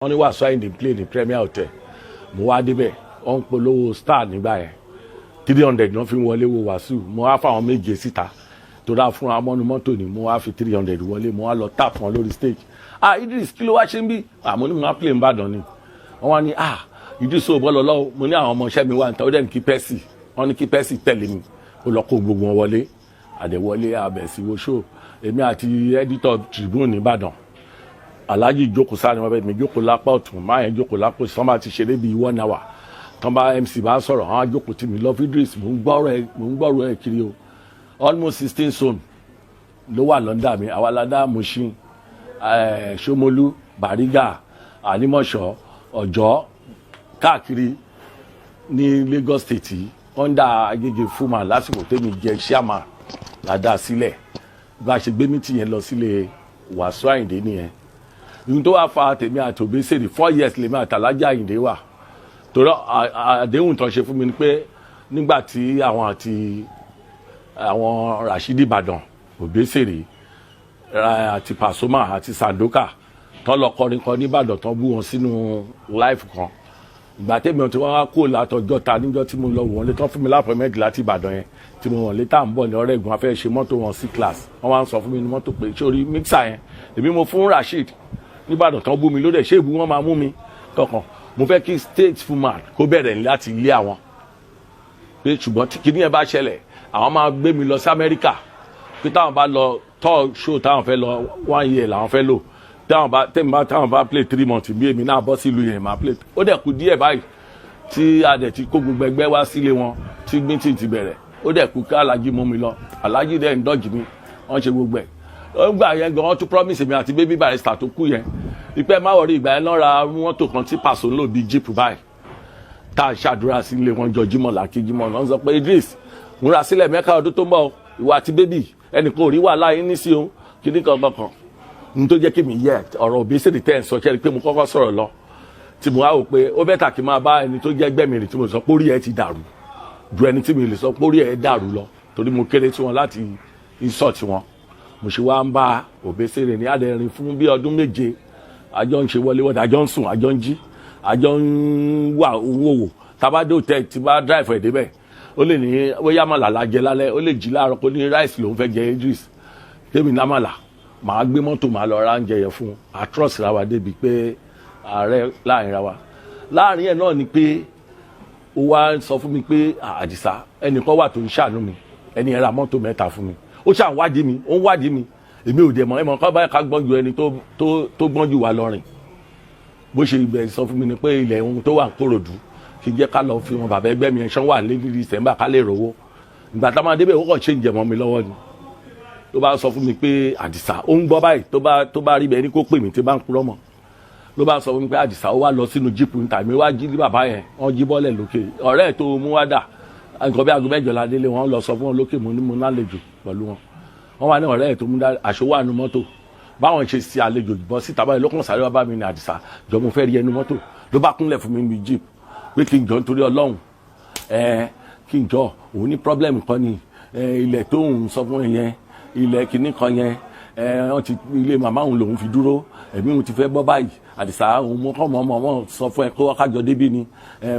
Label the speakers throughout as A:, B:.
A: wọ́n ní Wasiu Ayinde play ní Premier Hotel mo wá débẹ̀ wọ́n ń polówó star nígbà yẹn 300 náà fi wọlé wo Wasiu mo wá fáwọn méje síta tó dá fún amọ́nu mọ́tò ni mo wá fi 300 wọlé mo wá lọ tap wọn lórí stage Idris kí ló wá ṣe ń bí mo ní mo wá play Ìbàdàn ni wọ́n wá ní Idris ò bọ́ lọ́wọ́ mo ní àwọn ọmọọṣẹ́ mi wà níta ó dẹ̀ ní kí pẹ́sì wọ́n ní kí pẹ́sì tẹ̀lé mi ó lọ kó gbogbo wọn wọlé àdẹ̀wọlé abẹ̀sí wo show èmi àti editor Tribune ní Ìbàdàn Alhaji jókòó sáà ni wọ́n bẹ̀ mi jókòó lápá ọ̀tún máa yẹn jókòó lápá òsì sọ́mà ti ṣeré bíi 1 hour tán bá MC bá sọ̀rọ̀ àwọn àjókòó tí mi lọ Idris mò ń gbọ́rọ̀ ẹ̀ kiri o almost 16 zone ló wà lọ́ndà mi Awalada Mushin Ṣómolú Bariga Alimọ̀ṣọ́ Ọ̀jọ́ káàkiri ní Lagos State under Agége Fuma lásìkò tẹ́mi jẹ́ chairman ládàá sílẹ̀ bá a ṣe gbé mítì yẹn lọ sílé Wasiu Ayinde nìyẹn ìhun tó wá fa tèmi àti Obesere 4 years lèmi àtàlájà Ayinde wà torí àdéhùn tó ṣe fún mi ni pé nígbà tí àwọn Rashidi Ìbàdàn Obesere àti Pasuma àti Sandoka tán lọ kọrin kan ní Ìbàdàn tán bú wọn sínú live kan ìgbà tèmi tí wọ́n wá kó látọjọ́ ta níjọ́ tí mo lọ wọ́n lé tán fún mi lápẹ̀ méjì láti Ìbàdàn yẹn tí mo wọ̀n lé tá à ń bọ̀ ní Ọ̀rẹ́gun afẹ́ ṣe mọ́tò wọn sí class wọ́n wá ń sọ fún mi ní mọ́tò pé sórí mixer yẹn èmi mo fún Rasheed níbàdàn tán bú mi lóde ṣé ìbú wọn máa mú mi kankan mo fẹ́ kí state fullman kó bẹ̀rẹ̀ láti ilé àwọn pé ṣùgbọ́n tí kinní yẹn bá ṣẹlẹ̀ àwọn máa gbé mi lọ sí Amẹ́ríkà pé táwọn bá lọ tọ́ show táwọn fẹ́ lọ 1 year làwọn fẹ́ lò táwọn bá play 3 months bí èmi náà bọ́ sílùú yẹn máa play ó dẹ̀ kú díẹ̀ báyìí tí a dẹ̀ ti kó gbogbo ẹgbẹ́ wá sílé wọn tí gbìntì ti bẹ̀rẹ̀ ó dẹ̀ kú ká Alhaji mú mi lọ Alhaji dẹ̀ ń dọ́jì mi wọ́n ṣe gbogbo ẹ̀ ó gbà yẹn gan wọ́n tún promise mi àti baby barrister tó kú yẹn ìpẹ́ má wọ̀rí ìgbà yẹn lọ́ra mọ́tò kan tí pàṣẹ ń lò bíi jíìpù báyìí tá a ṣàdúrà sílé wọn jọ Jímọ̀ làkíjímọ̀ náà sọ pé Idris múra sílẹ̀ Mẹ́kà ọdún tó ń bọ̀ ìwà àti bébì ẹnìkan ò rí wàhálà yín ní sí o kíní kan kankan n tó jẹ́ kí mi yẹ ọ̀rọ̀ Obesere tẹ́ ẹ̀ sọ kẹ́rì pé mo kọ́kọ́ sọ̀rọ̀ lọ tí mo wá wò pé ó bẹ́tà kí n máa bá ẹni tó jẹ́ gbẹ̀mí rè tí mo sọ pé orí ẹ̀ ti dàrú ju ẹni tí mi lè sọ pé orí ẹ̀ dàrú lọ torí mo kéré tí wọn láti insult wọn mo ṣe wá ń bá Obesere ní adẹ́rìn fún bí ọdún 7 àjọ ń ṣe wọléwọ̀de àjọ ń sùn àjọ ń jí àjọ ń wà owó wò tabadé hotel tí bá drive ẹ̀ débẹ̀ ó lè ní bóyá màlà lájẹ lálẹ́ ó lè jí láàárọ̀ kó ní rice lòún fẹ́ jẹ Idris tèmi náà màlà màá gbé mọ́tò màá lọ ra oúnjẹ yẹn fún atrox ra wa débi pé ààrẹ láàrin ra wa láàrin ẹ̀ náà ni pé ó wá sọ fún mi pé Àdìsá ẹnìkan wà tó ń ṣàánú mi ẹni ẹ̀ ra mọ́tò 3 fún mi ó ṣàn wádìí mi ó ń wádìí mi èmi ò dẹ̀ mọ̀ ẹ̀mọ̀ kọ́ báyìí ká gbọ́n ju ẹni tó gbọ́n ju wa lọ́rìn bó ṣe ibẹ̀ sọ fún mi ni pé ilẹ̀ ohun tó wà ń Kòròdú kí jẹ́ ká lọ fi wọn bàbá ẹgbẹ́ mi ẹ̀ṣán wà ní December ká lè rówó ìgbà tá a máa débẹ̀ ó kàn ṣe ń jẹ̀mọ́ mi lọ́wọ́ ni ló bá sọ fún mi pé Àdìsá ó ń gbọ́ báyìí tó bá rí bẹ́ẹ̀ ni kó pè mí tí bá ń purọ́ mọ́ ló bá sọ fún mi pé Àdìsá ó wá lọ sínú jíìpù níta mi wá jí bàbá yẹn wọ́n jí bọ́lẹ̀ lókè ọ̀rẹ́ ẹ̀ tó mú wá dà nǹkan bí aago 6 la délé wọn lọ sọ fún wọn lókè mo lálejò pẹ̀lú wọn wọ́n wá ní ọ̀rẹ́ ẹ̀ tó mú dá aṣọ wà nínú mọ́tò báwọn ṣe ṣe àlejò bọ́ síta báyìí lókàn sáré wá bá mi ní Àdìsá jọ mo fẹ́ rí ẹnu mọ́tò ló bá kúnlẹ̀ fún mi ní jíìpù pé kí n jọ nítorí Ọlọ́run kí n jọ òun ní problem kan ní ilẹ̀ tó ń sọ fún yẹn ilẹ̀ kìíní kan yẹn wọ́n ti ilé màmá òun lòun fi dúró ẹ̀mí òun ti fẹ́ bọ́ báyìí Àdìsá òun mú kọ́ mọ́ sọ fún ẹ kó kájọ débí ni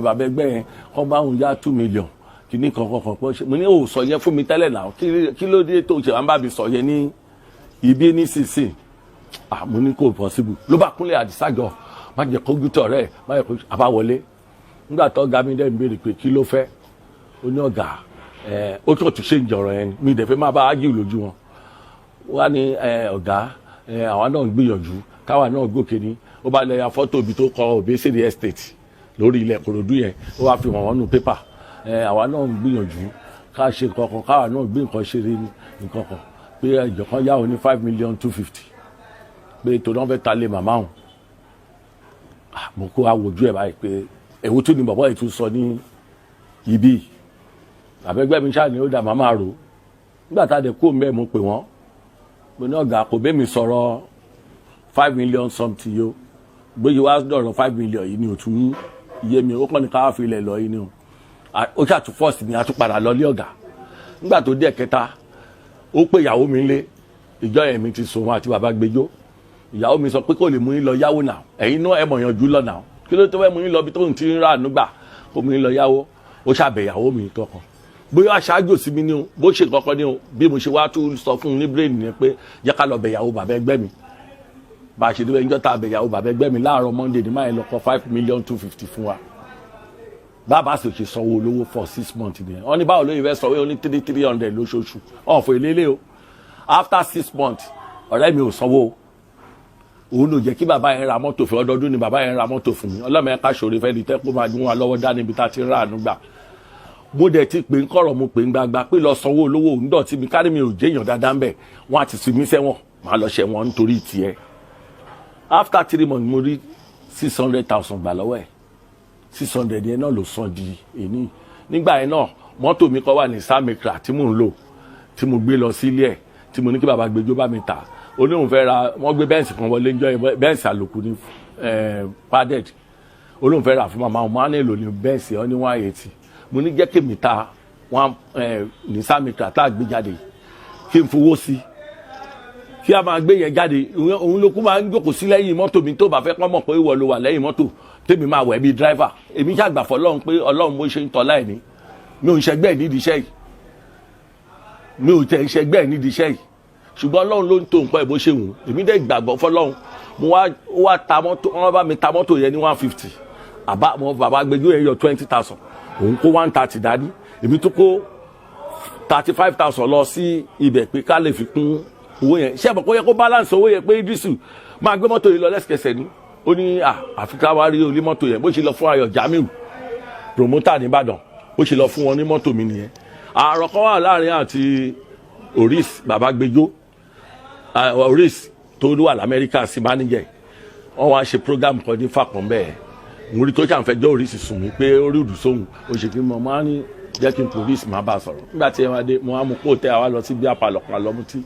A: bàbá ẹgbẹ́ yẹn kọ́ bá òun yá 2 million kìíní kankan pé mo ní ò sọ yẹn fún mi tẹ́lẹ̀ náà kí ló dé tó ṣe wá ń bá mi sọ yẹn ní ibi nísinsìn mo ní kò possible ló bá kúnlẹ̀ Àdìsá jọ má jẹ́ kó gútọ̀ rẹ̀ má jẹ́ kó àbáwọlé nígbà tó ga mi dẹ́ ń béèrè pé kí ló fẹ́ ó ní ọ̀gá ó tó tún ṣe ń jọ̀rọ̀ yẹn mi dẹ̀ fẹ́ máa bá ágì lójú wọn wá ní ọ̀gá àwa náà ń gbìyànjú káwa náà gòkè ní ó bá lọ ya fọ́tò ibi tó kọ Obesere estate lórí ilẹ̀ Kòròdú yẹn ó wá fi wọ́n wọ́n nù pépà àwa náà ń gbìyànjú ká ṣe nǹkan kan káwa náà gbé nǹkan ṣeré nǹkan kan pé ìjọ kan yá òun ní 5,250,000 pé tó náà fẹ́ ta lé màmá òun mo kó àwòjú ẹ̀ báyìí pé èwo tún ni bàbá yìí tún sọ ní ibi àbẹ́gbẹ́ mi ṣáà ni ó dà màmá rò nígbà tá a dẹ̀ kó mbẹ́ mo pè wọ́n mo ní ọ̀gá kò bẹ́ẹ̀ mi sọ̀rọ̀ 5 million something yo bóyá wá dọ̀rọ̀ 5 million yìí ni ò tún iye mi ó kàn ní káwá fi ilẹ̀ lọ yìí ni ó ṣàtún fọ́ọ̀sì mi àtúpadà lọ lé ọ̀gá nígbà tó dé ẹ̀kẹta ó pè ìyàwó mi lé ìjọ yẹn mi ti sòun àti bàbá gbẹjọ́ ìyàwó mi sọ pé kò lè mú yín lọ yáwó náà ẹ̀yin náà ẹ̀ mọ̀yàn jù lọ náà kí ló tó fẹ́ mú yín lọ bí tóun ti ń rà nígbà kó mú yín lọ yáwó ó ṣàbẹ̀yàwó mi kankan bóyá aṣáájú sí mi ni o bó ṣe kankan ni o bí mo ṣe wá tún sọ fún un ní brain ni pé jẹ́ ká lọ bẹ̀yàwó bàbá ẹgbẹ́ mi bá a ṣe dé ẹjọ́ ta bẹ̀yàwó bàbá ẹgbẹ́ mi láàárọ̀ Monday ní máa ń lọ kọ 5,250,000 fún wa bàbá sì ṣe sanwó olówó for 6 months nìyẹn wọ́n ní báwo ló yẹ fẹ́ sanwó ó ní 300 lóṣooṣù ọ̀fọ̀ ìlélẹ̀ o after 6 months ọ̀rẹ́ mi ò sanwó òun ló jẹ́ kí bàbá yẹn ra mọ́tò fún ọdọọdún ni bàbá yẹn ra mọ́tò fún mi ọlọ́mọ ẹ̀ka ṣòro fẹ́ di tẹ́kọ̀ máa dún wa lọ́wọ́ dá níbi tá a ti ń rà àánú gbà mo dẹ̀ ti pè ń kọ̀rọ̀ mo pè ń gbagba pé lọ sanwó olówó òun dọ̀tí mi kárí mi ò jẹ́yàn dáadáa ń bẹ̀ wọ́n á ti sùn mí sẹ́wọ̀n máa lọ ṣẹ̀wọ̀n nítorí tiẹ̀ after 3 months mo rí 600,000 gbà lọ́wọ́ ẹ̀ 600 yẹn náà ló san di èní nígbà yẹn náà mọ́tò mi kọ́ wà ní samikra tí mò ń lò tí mo gbé lọ sílé ẹ̀ tí mo ní kí bàbá gbẹjọ́ bá mi tà olóhùn fẹ́ ra wọ́n gbé bẹ́ǹsì kan wọlé njọ́ bẹ́ǹsì àlòkù ní padded olóhùn fẹ́ ra fún màmá wọn á nílò ní bẹ́ǹsì ọ ní 180 mo ní jẹ́ kémi ta wọn ní samikra tá a gbé jáde kí n fowó sí kí a máa gbé yẹn jáde òun ló kú máa ń jókòó sí lẹ́yìn mọ́tò mi tó bá fẹ́ kọ́ mọ̀ pé ìwọ ló wà lẹ́yìn mọ́tò tèmi máa wẹ̀ bíi dráìvà èmi ṣàgbà fọlọ́run pé ọlọ́run bó ṣe ń tọ́lá ẹ̀ ní mi ò ń ṣẹgbẹ́ ẹ̀ nídìí iṣẹ́ yìí mi ò tẹ̀ ń ṣẹgbẹ́ ẹ̀ nídìí iṣẹ́ yìí ṣùgbọ́n ọlọ́run ló ń tó nǹkan ẹ̀ bó ṣe wù èmi dẹ̀ gbàgbọ́ fọlọ́run mo wá ta mọ́tò wọ́n bá mi ta mọ́tò yẹn ní 150 mo bàbá gbẹjọ́ yẹn yọ 20,000 òun kó 130 dání èmi tó kó 35,000 lọ sí ibẹ̀ pé ká lè fi kún owó yẹn ṣé àbọ̀ kó yẹ kó balance owó yẹn pé Idrisu máa gbé mọ́tò yìí lọ lẹ́sẹ̀kẹsẹ̀ ni ó ní àfikà wá rí olí mọ́tò yẹn bó ṣe lọ fún Ayọ̀ Jamiu promoter nìbàdàn bó ṣe lọ fún wọn ní mọ́tò mi nìyẹn àrò kan wà láàrin àti Oris bàbá gbẹjọ́ Oris tó wà l'Amẹ́ríkà sí manager wọ́n wá ṣe program kan ní fàpọ̀n bẹ́ẹ̀ mo rí tó ṣàǹfẹ́jọ́ Oris sùn mí pé ó rí ìdùsóhùn ó ṣe kí n mọ̀ máa ní jẹ́ kí n produce máa bá a sọ̀rọ̀ nígbà tí ẹ máa dé mo á mú kó tẹ́ àwa lọ sí bí apalọ̀pọ̀ àlọ́mútí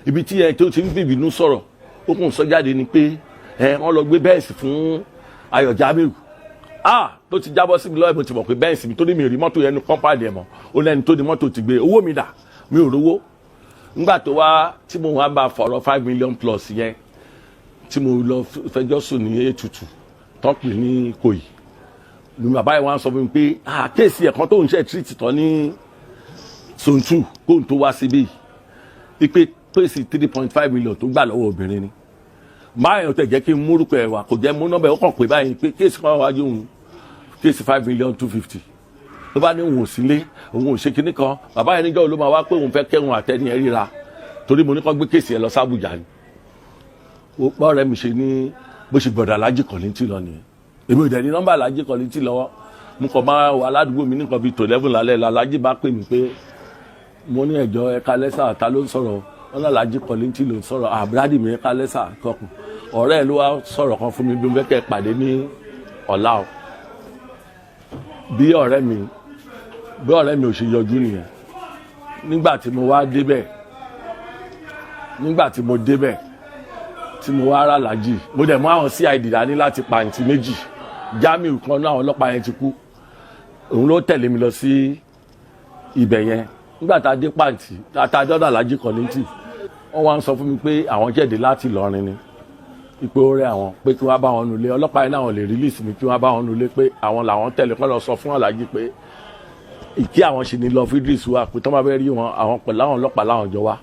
A: ibi tí ẹ tó ti ń bìbínú sọ̀rọ̀ ó kún sọ jáde ni pé wọ́n lọ gbé bẹ́ẹ̀sì fún Ayọ̀ Jamiu tó ti jábọ́ sí mi lọ́wọ́ mo ti mọ̀ pé bẹ́ẹ̀sì mi tó ní mi rí mọ́tò yẹn ní kọ́ńpáàdì ẹ̀ mọ́ ó lẹ́ni tó ní mọ́tò ti gbé owó mi dà mi ò rówó nígbà tó wá tí mo wá bá fọ̀rọ̀ 5 million plus yẹn tí mo lọ fẹjọ́ sùn ní ètùtù tó pè ní Ìkòyí ní bàbá yẹn wá sọ fún mi pé kéèsì ẹ̀kan tó ń ṣe tírìtì tán ní Sontu kóun tó wá síbí ipe pèsè 3.5 million tó gbà lọ́wọ́ obìnrin ni báyọ̀ tẹ̀ jẹ́ kí n múrùkọ ẹ̀ wá kò jẹ́ mú nọ́mbà ó kàn pé báyìí pé kéèsì kan wájú òun kéèsì 5,250,000 ló bá ní òun ò sílé òun ò ṣe kinní kan bàbá yẹn níjọ́ ló máa wá pé òun fẹ́ kẹ́hùn àtẹ́ni ẹ̀ ríra torí mo ní kó gbé kéèsì ẹ̀ lọ sábùjá ni bọ́ọ̀rẹ́ mi ṣe ní bó ṣe gbọ́dọ̀ Alhaji Kollington lọ nìyẹn èmi ò dẹ̀ ní nọ́mbà Alhaji Kollington lọ́wọ́ mo kàn máa wà ládùúgbò mi nìkan bíi 11 lálẹ́ Alhaji bá pè mí pé mo ní ẹ̀jọ́ ẹ̀ka lẹ́sà ta ló ń sọ̀rọ̀ wọn náà Alhaji Kollington ló ń sọ̀rọ̀ àbúrádì mi ẹ̀ka lẹ́sà kọkùn ọ̀rẹ́ ẹ̀ ló wá sọ̀rọ̀ kan fún mi bí mo fẹ́ kẹ́ pàdé ní ọ̀la o bí ọ̀rẹ́ mi ò ṣe yọjú nìyẹn nígbà tí mo wá débẹ̀ tí mo wá rà Alhaji mo dẹ̀ mú àwọn CID dání láti pàǹtí méjì Jamiu kan náà àwọn ọlọ́pàá yẹn ti kú òun ló tẹ̀lé mi lọ sí ibẹ̀ yẹn nígbà tá a dé pàǹtí tá a jọ́dọ̀ Alhaji Kollington wọ́n wá ń sọ fún mi pé àwọn jẹ̀dé láti Ìlọrin ni ipò orí àwọn pé kí wọ́n bá wọn nulẹ̀ ọlọ́pàá yẹn náà lè release mi kí wọ́n bá wọn nulẹ̀ pé àwọn làwọn tẹ̀lé kọ́ lọ sọ fún Alhaji pé ìkí àwọn ṣì ní lọ fún Idrisu wa pé tó máa fẹ́ rí wọn àwọn pẹ̀lú àwọn ọlọ́pàá láwọn jọ wá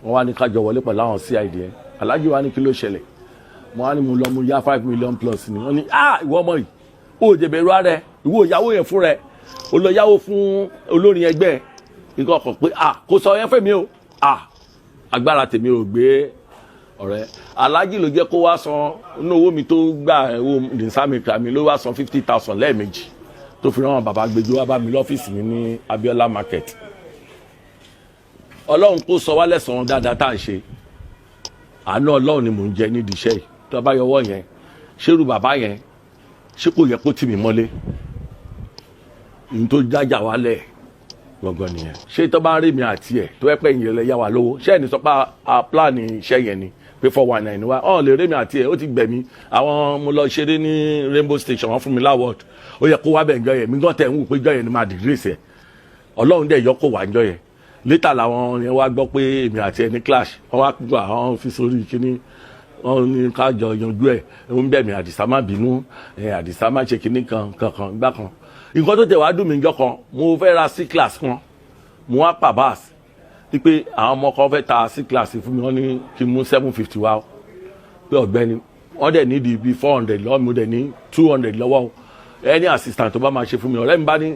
A: wọ́n wá ní kájọ wọlé pẹ̀lú àwọn CID yẹn Alhaji wa ní kí ló ṣẹlẹ̀ mo wá ní mo lọ mo yá 5 million plus ni wọ́n ní ìwọ ọmọ yìí ó jẹ̀bẹ̀rù ara ìwọ ìyàwó yẹn fún rẹ ó lọ yáwó fún olórin ẹgbẹ́ nǹkan ọkọ̀ pé kò sọ yẹn fẹ́ mi o agbára tèmi ò gbé ọ̀rẹ́ Alhaji ló jẹ́ kó wá san inú owó mi tó gbà owó nìsámìkà mi ló wá san 50,000 lẹ́ẹ̀mejì tó fi rán bàbá gbẹjọ́ wá bá mi lọ́fíìsì mi ní Abiola market Ọlọ́run kó sọ wá lẹ́sàn-án dáadáa tá à ń ṣe àánú Ọlọ́run ni mò ń jẹ nídìí iṣẹ́ yìí tó bá yọwọ́ yẹn ṣérú bàbá yẹn ṣé kò yẹ kó tì mí mọ́lé ní tó jájà wálẹ̀ gbọ̀ngàn nìyẹn ṣé tó bá ń rí mi àti ẹ̀ tó ẹ pẹ́ ìyẹn lẹ yá wa lówó ṣé ẹni sọ pé a plan iṣẹ́ yẹn ni pé 419 wa lè rí mi àti ẹ̀ ó ti gbẹ̀mí àwọn mo lọ ṣeré ní Rainbow Station wọ́n fún mi láwọ́ọ̀dù ó yẹ kó wá bẹ̀ ǹjọ́ yẹn mi gan tẹ̀ ń wù pé ǹjọ́ yẹn ni máa dìgírèsì ẹ̀ Ọlọ́run dẹ̀ yọ kó wà ǹjọ́ yẹn létà làwọn yẹn wá gbọ́ pé èmi àti ẹ̀ ní clash wọ́n wá gbọ́ àwọn fi sórí kíní wọn ní ká jọ yanjú ẹ̀ ń bẹ̀ mí Àdìsá má bínú Àdìsá má ṣe kinní kan gbá kan nǹkan tó tẹ̀ wá dùn mí jọ kan mo fẹ́ ra sí class kan mo wá pa báàsì wípé àwọn ọmọ kan fẹ́ ta sí class fún mi wọ́n ní kí n mú 750 wá pé ọ̀gbẹ́ni wọ́n dẹ̀ nídìí bíi 400 lọ́wọ́ mi dẹ̀ ní 200 lọ́wọ́ ẹni assistant tó bá máa ṣe fún mi ọ̀rẹ́ mi bá ní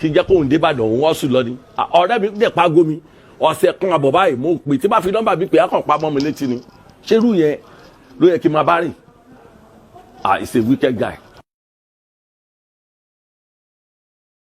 A: kí n jẹ́ kóhun dé Ìbàdàn òun wọ́n sùn lọ ni ọ̀rẹ́ mi dẹ̀ pa gomi ọ̀sẹ̀ kan àbọ̀ báyìí mo pè tí bá fi nọ́mbà mi pè á kàn pa mọ́ mi létí ni ṣerú yẹn ló yẹ kí n máa bá rìn it's a wicked guy